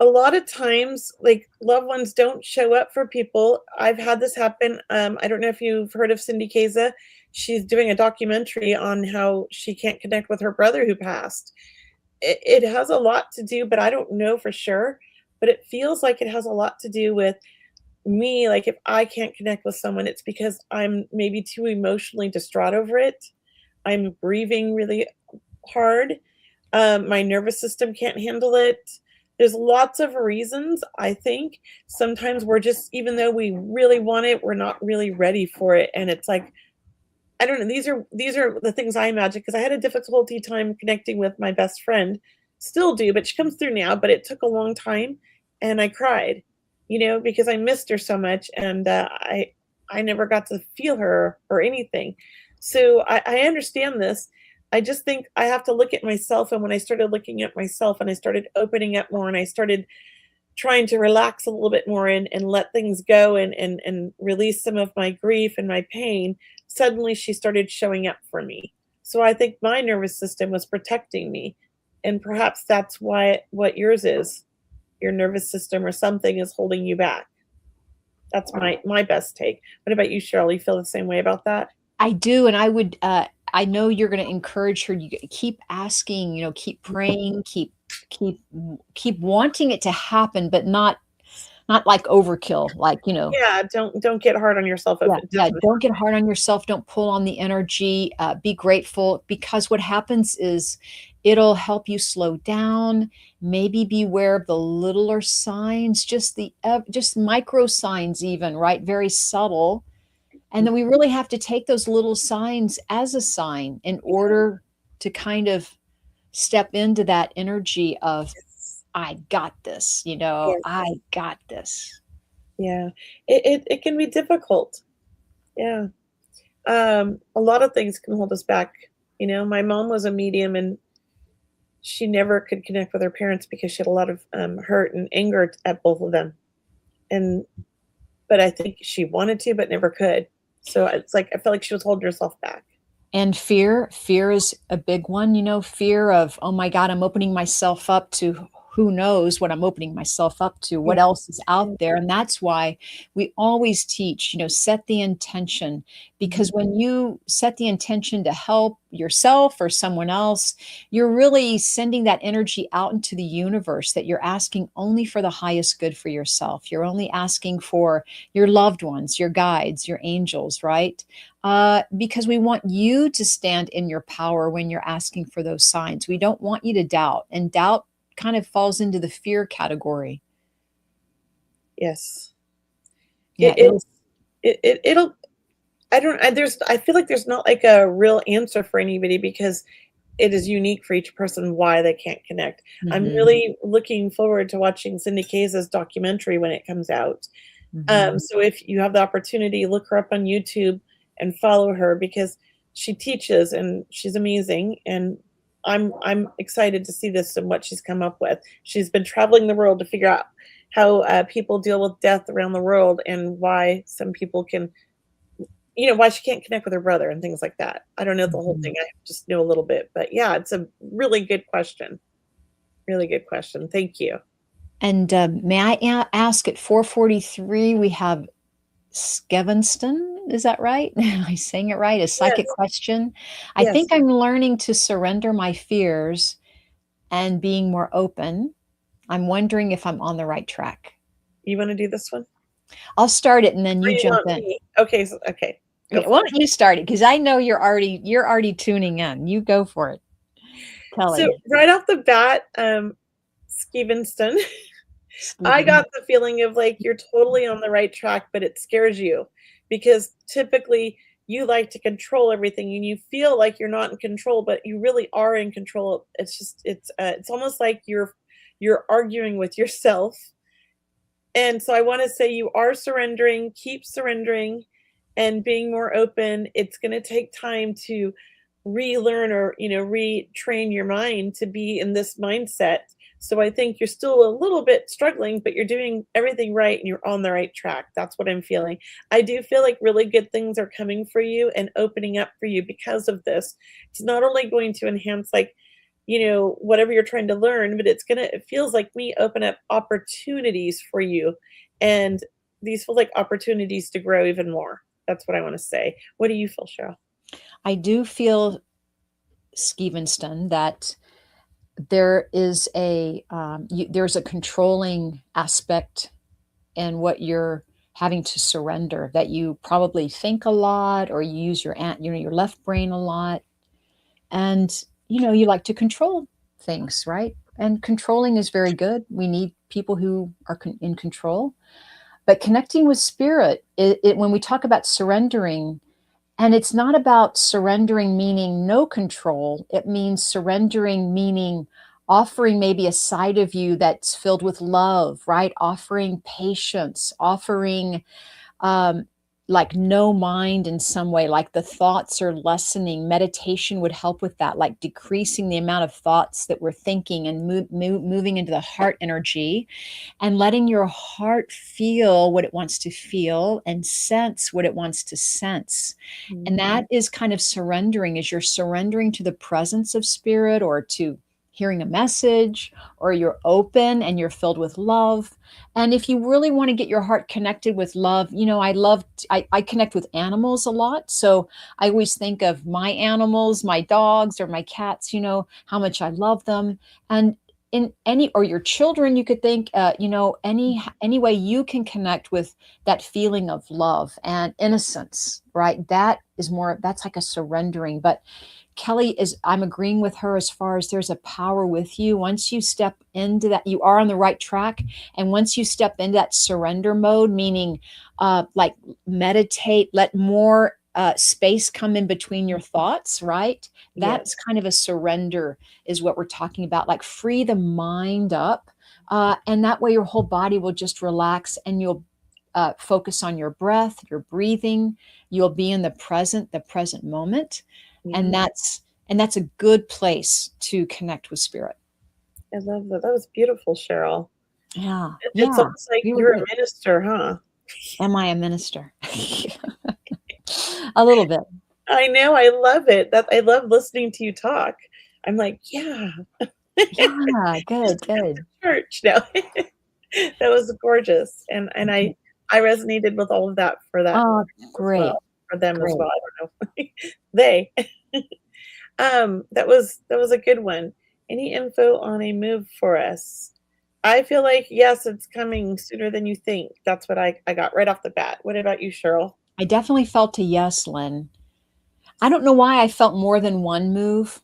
a lot of times, like, loved ones don't show up for people. I've had this happen. I don't know if you've heard of Cindy Kaza. She's doing a documentary on how she can't connect with her brother who passed. It has a lot to do, but I don't know for sure. But it feels like it has a lot to do with me. Like, if I can't connect with someone, it's because I'm maybe too emotionally distraught over it. I'm grieving really hard. My nervous system can't handle it. There's lots of reasons, I think. Sometimes we're just, even though we really want it, we're not really ready for it. And it's like, I don't know. These are the things I imagine, because I had a difficulty time connecting with my best friend. Still do, but she comes through now, but it took a long time, and I cried, because I missed her so much, and I never got to feel her or anything. So I understand this. I just think I have to look at myself, and when I started looking at myself and I started opening up more and I started trying to relax a little bit more and let things go and release some of my grief and my pain, suddenly she started showing up for me. So I think my nervous system was protecting me. And perhaps that's what yours is. Your nervous system or something is holding you back. That's my best take. What about you, Cheryl? You feel the same way about that? I do, and I would. I know you're going to encourage her. You keep asking. Keep praying. Keep wanting it to happen, but not like overkill. Yeah, don't get hard on yourself. Yeah. Don't get hard on yourself. Don't pull on the energy. Be grateful, because what happens is it'll help you slow down. Maybe be aware of the littler signs, just micro signs, even, right? Very subtle. And then we really have to take those little signs as a sign in order to kind of step into that energy of, I got this, Yes. I got this. Yeah. It can be difficult. Yeah. A lot of things can hold us back. My mom was a medium, and she never could connect with her parents because she had a lot of hurt and anger at both of them. But I think she wanted to, but never could. So it's like, I felt like she was holding herself back. And fear is a big one, fear of, oh my God, I'm opening myself up to who knows what I'm opening myself up to, what else is out there. And that's why we always teach, set the intention, because when you set the intention to help yourself or someone else, you're really sending that energy out into the universe, that you're asking only for the highest good for yourself. You're only asking for your loved ones, your guides, your angels, right? Because we want you to stand in your power when you're asking for those signs. We don't want you to doubt, and doubt kind of falls into the fear category. Yes. Yeah. It'll, I feel like there's not like a real answer for anybody, because it is unique for each person why they can't connect. I'm really looking forward to watching Cindy Kaza's documentary when it comes out. So if you have the opportunity, look her up on YouTube and follow her, because she teaches and she's amazing. And I'm excited to see this and what she's come up with. She's been traveling the world to figure out how people deal with death around the world, and why some people can, why she can't connect with her brother and things like that. I don't know the whole thing. I just know a little bit, but yeah, it's a really good question. Really good question. Thank you. And may I ask, at 443, we have Skevenston. Is that right? Am I saying it right? A psychic question. I think I'm learning to surrender my fears and being more open. I'm wondering if I'm on the right track. You want to do this one? I'll start it and then you jump in. Okay. Okay. Why don't you start it? Because I know you're already tuning in. You go for it, Kelley. So right off the bat, Skevenston, I got the feeling of like, you're totally on the right track, but it scares you, because typically you like to control everything and you feel like you're not in control, but you really are in control. It's just, it's almost like you're arguing with yourself. And so I want to say, you are surrendering, keep surrendering. and being more open. It's going to take time to relearn or, retrain your mind to be in this mindset. So I think you're still a little bit struggling, but you're doing everything right and you're on the right track. That's what I'm feeling. I do feel like really good things are coming for you and opening up for you because of this. It's not only going to enhance, like, whatever you're trying to learn, but it feels like me open up opportunities for you. And these feel like opportunities to grow even more. That's what I want to say. What do you feel, Cheryl? I do feel, Skevenston, that there is there's a controlling aspect in what you're having to surrender, that you probably think a lot, or you use your left brain a lot, and you like to control things, right? And controlling is very good. We need people who are in control. But connecting with spirit, when we talk about surrendering, and it's not about surrendering meaning no control. It means surrendering meaning offering maybe a side of you that's filled with love, right? Offering patience, offering like no mind in some way, like the thoughts are lessening. Meditation would help with that, like decreasing the amount of thoughts that we're thinking and moving into the heart energy, and letting your heart feel what it wants to feel and sense what it wants to sense. Mm-hmm. And that is kind of surrendering, as you're surrendering to the presence of spirit, or to hearing a message, or you're open and you're filled with love. And if you really want to get your heart connected with love, I connect with animals a lot. So I always think of my animals, my dogs or my cats, how much I love them. And in or your children, you could think, any way you can connect with that feeling of love and innocence, right? That's like a surrendering. But Kelley, I'm agreeing with her as far as there's a power with you. Once you step into that, you are on the right track. And once you step into that surrender mode, meaning like meditate, let more space come in between your thoughts, right? That's kind of a surrender is what we're talking about. Like free the mind up. And that way your whole body will just relax, and you'll focus on your breath, your breathing. You'll be in the present moment. And that's a good place to connect with spirit. I love that. That was beautiful, Cheryl. Yeah. It's almost like you're a minister, huh? Am I a minister? A little bit. I know. I love it. I love listening to you talk. I'm like, yeah. Yeah, good. Church now. That was gorgeous. And I resonated with all of that for that. Oh, great. Well, for them as well. I don't know. They. That was a good one. Any info on a move for us? I feel like, yes, it's coming sooner than you think. That's what I got right off the bat. What about you, Cheryl? I definitely felt a yes, Lynn. I don't know why I felt more than one move,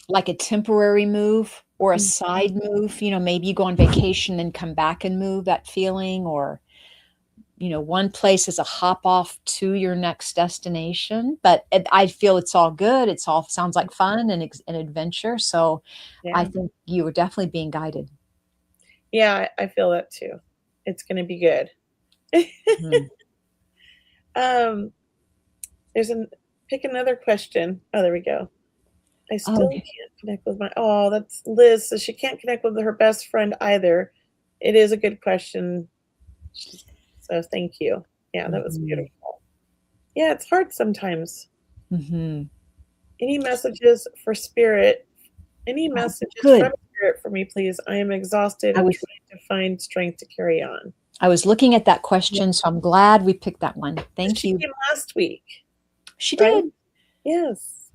like a temporary move or a side move. Maybe you go on vacation and come back and move, that feeling, or one place is a hop off to your next destination. But I feel it's all good. It's all sounds like fun and an adventure. So I think you were definitely being guided. Yeah, I feel that too. It's going to be good. Pick another question. Oh, there we go. I still can't connect with that's Liz. So she can't connect with her best friend either. It is a good question. So thank you. Yeah, that was beautiful. Yeah, it's hard sometimes. Any messages for spirit? Any messages from spirit for me, please? I am exhausted and trying to find strength to carry on. I was looking at that question, so I'm glad we picked that one. Thank you. She came last week. She did. Yes.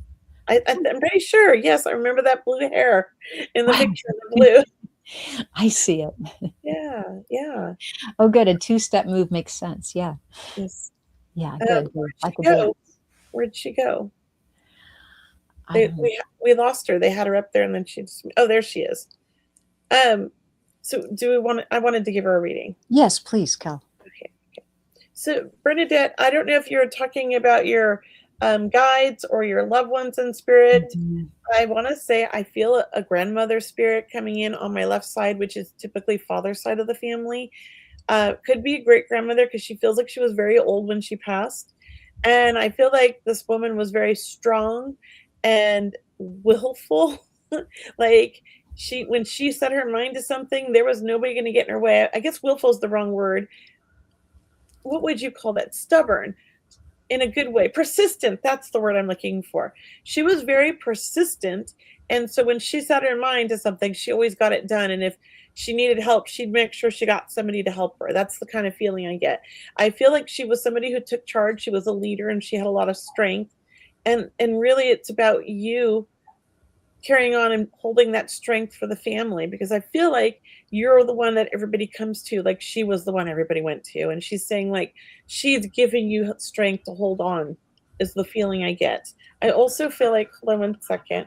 I'm pretty sure. Yes, I remember that blue hair in the picture of the blue. I see it. Yeah. Oh, good. A two-step move makes sense. Yeah. Yes. Yeah, good. Where'd she go? We lost her. They had her up there, and then there she is. So I wanted to give her a reading. Yes, please, Kel. Okay. So Bernadette, I don't know if you're talking about your guides or your loved ones in spirit. I want to say I feel a grandmother spirit coming in on my left side, which is typically father's side of the family. Could be a great grandmother because she feels like she was very old when she passed. And I feel like this woman was very strong and willful. Like when she set her mind to something, there was nobody going to get in her way. I guess willful is the wrong word. What would you call that? Stubborn in a good way. Persistent. That's the word I'm looking for. She was very persistent. And so when she set her mind to something, she always got it done. And if she needed help, she'd make sure she got somebody to help her. That's the kind of feeling I get. I feel like she was somebody who took charge. She was a leader and she had a lot of strength. And really it's about you carrying on and holding that strength for the family, because I feel like you're the one that everybody comes to, like she was the one everybody went to, and she's saying like she's giving you strength to hold on, is the feeling I get. I also feel like, hold on one second.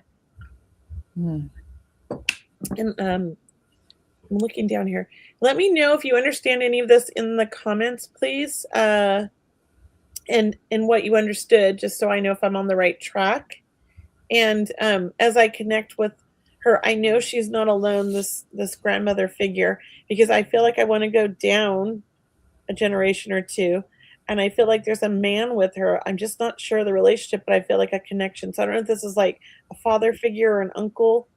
And I'm looking down here. Let me know if you understand any of this in the comments, please, and what you understood, just so I know if I'm on the right track. And as I connect with her, I know she's not alone, this grandmother figure, because I feel like I want to go down a generation or two. And I feel like there's a man with her. I'm just not sure of the relationship, but I feel like a connection. So I don't know if this is like a father figure or an uncle,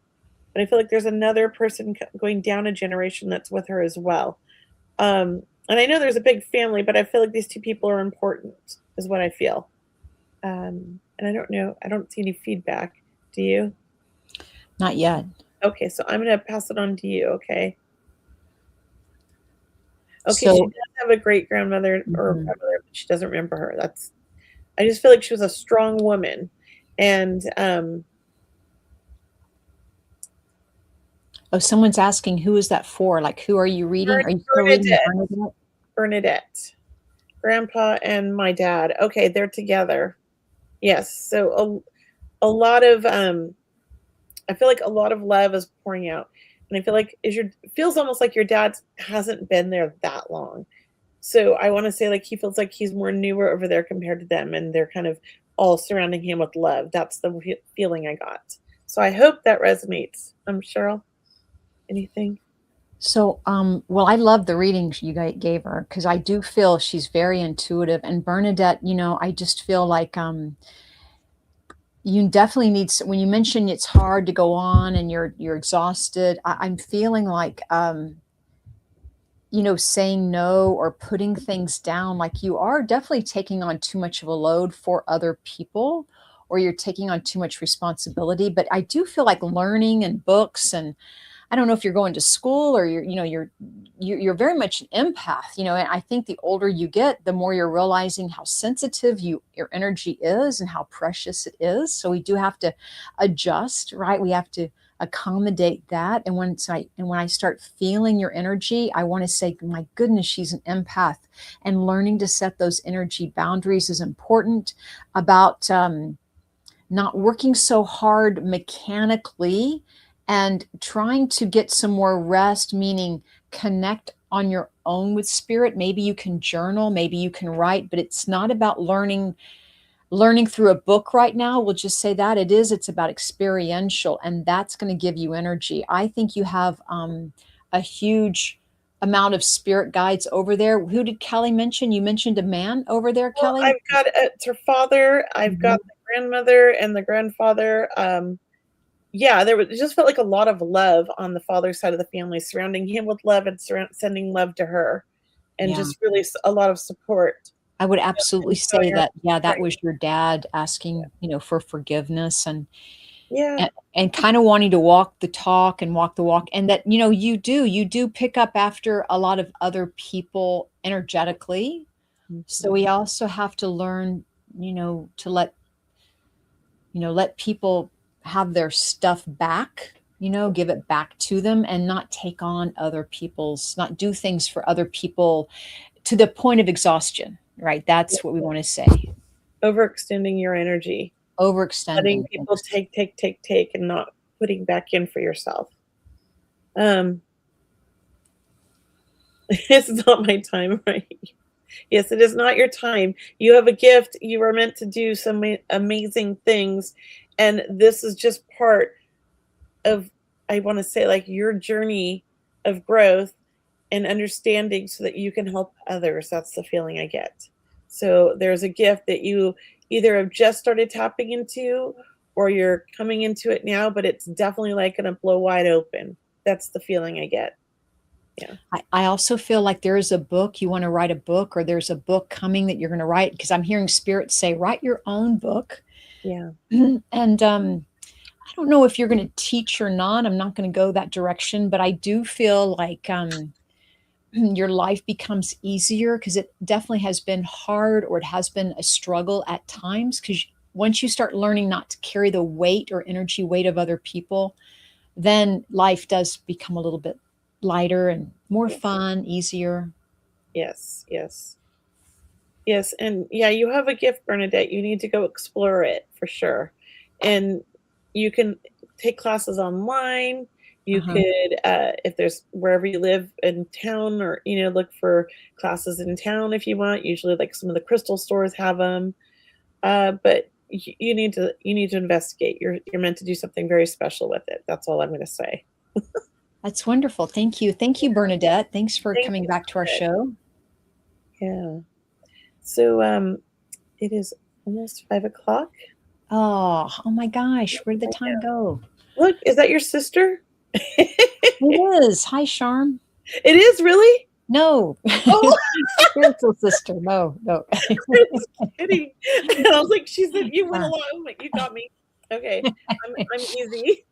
but I feel like there's another person going down a generation that's with her as well. And I know there's a big family, but I feel like these two people are important, is what I feel. And I don't know. I don't see any feedback. Do you? Not yet. Okay, so I'm going to pass it on to you, okay? Okay, So, she does have a great-grandmother or grandmother, but she doesn't remember her. I just feel like she was a strong woman. And someone's asking, who is that for? Like, who are you reading? Are you still reading Bernadette? Bernadette. Grandpa and my dad. Okay, they're together. Yes, so a lot of I feel like a lot of love is pouring out, and I feel like it feels almost like your dad hasn't been there that long. So I want to say like he feels like he's more newer over there compared to them, and they're kind of all surrounding him with love. That's the feeling I got. So I hope that resonates. Cheryl, anything? So, well, I love the readings you guys gave her, because I do feel she's very intuitive. And Bernadette, I just feel like you definitely need, when you mention it's hard to go on and you're exhausted, I'm feeling like saying no or putting things down, like you are definitely taking on too much of a load for other people, or you're taking on too much responsibility. But I do feel like learning and books, and I don't know if you're going to school or you're very much an empath, and I think the older you get, the more you're realizing how sensitive your energy is and how precious it is. So we do have to adjust, right? We have to accommodate that. And when I start feeling your energy, I want to say, my goodness, she's an empath, and learning to set those energy boundaries is important. About not working so hard mechanically, and trying to get some more rest, meaning connect on your own with spirit. Maybe you can journal, maybe you can write, but it's not about learning through a book right now. We'll just say that it's about experiential, and that's going to give you energy. I think you have a huge amount of spirit guides over there. Who did Kelley mention? You mentioned a man over there, Kelley? I've got it's her father. I've got the grandmother and the grandfather. Yeah, it just felt like a lot of love on the father's side of the family, surrounding him with love and sending love to her, and just really a lot of support. I would absolutely say that, that was your dad asking, for forgiveness, and kind of wanting to walk the talk and walk the walk. And that, you do pick up after a lot of other people energetically. So we also have to learn, to let people have their stuff back, give it back to them, and not take on not do things for other people to the point of exhaustion, right? That's what we want to say. Overextending your energy. Letting people take, and not putting back in for yourself. It's not my time, right? Yes, it is not your time. You have a gift. You are meant to do some amazing things. And this is just part of, I want to say, like, your journey of growth and understanding so that you can help others. That's the feeling I get. So there's a gift that you either have just started tapping into or you're coming into it now, but it's definitely like going to blow wide open. That's the feeling I get. Yeah. I also feel like there is a book, you want to write a book, or there's a book coming that you're going to write, because I'm hearing spirit say, write your own book. Yeah. And I don't know if you're going to teach or not. I'm not going to go that direction, but I do feel like your life becomes easier, because it definitely has been hard, or it has been a struggle at times, because once you start learning not to carry the weight or energy weight of other people, then life does become a little bit lighter and more fun, easier. Yes, yes. Yes, and yeah, you have a gift, Bernadette. You need to go explore it for sure. And you can take classes online. You Uh-huh. could, if there's wherever you live in town, or look for classes in town if you want. Usually, like some of the crystal stores have them. But you need to investigate. You're meant to do something very special with it. That's all I'm going to say. That's wonderful. Thank you. Thank you, Bernadette. Thanks for Thank coming you, back to our Bernadette. show. Yeah. So it is almost 5 o'clock. Oh my gosh, where did the time go? Look, is that your sister? It is. Hi, Charm. It is really? No. Oh, Spiritual sister. No. I was kidding. And I was like, she said you went along. Like, you got me. Okay, I'm easy.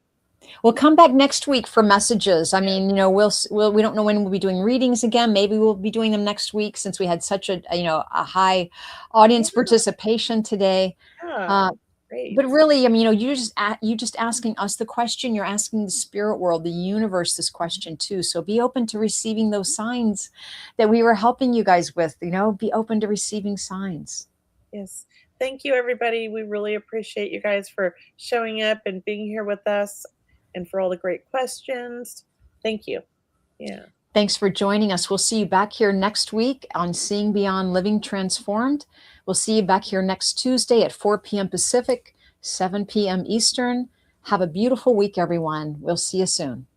We'll come back next week for messages. I mean, we don't know when we'll be doing readings again. Maybe we'll be doing them next week, since we had such a high audience participation today. Yeah, great. But really, I mean, you just asking us the question. You're asking the spirit world, the universe, this question too. So be open to receiving those signs that we were helping you guys with. Be open to receiving signs. Yes. Thank you, everybody. We really appreciate you guys for showing up and being here with us, and for all the great questions. Thank you. Yeah. Thanks for joining us. We'll see you back here next week on Seeing Beyond Living Transformed. We'll see you back here next Tuesday at 4 p.m. Pacific, 7 p.m. Eastern. Have a beautiful week, everyone. We'll see you soon.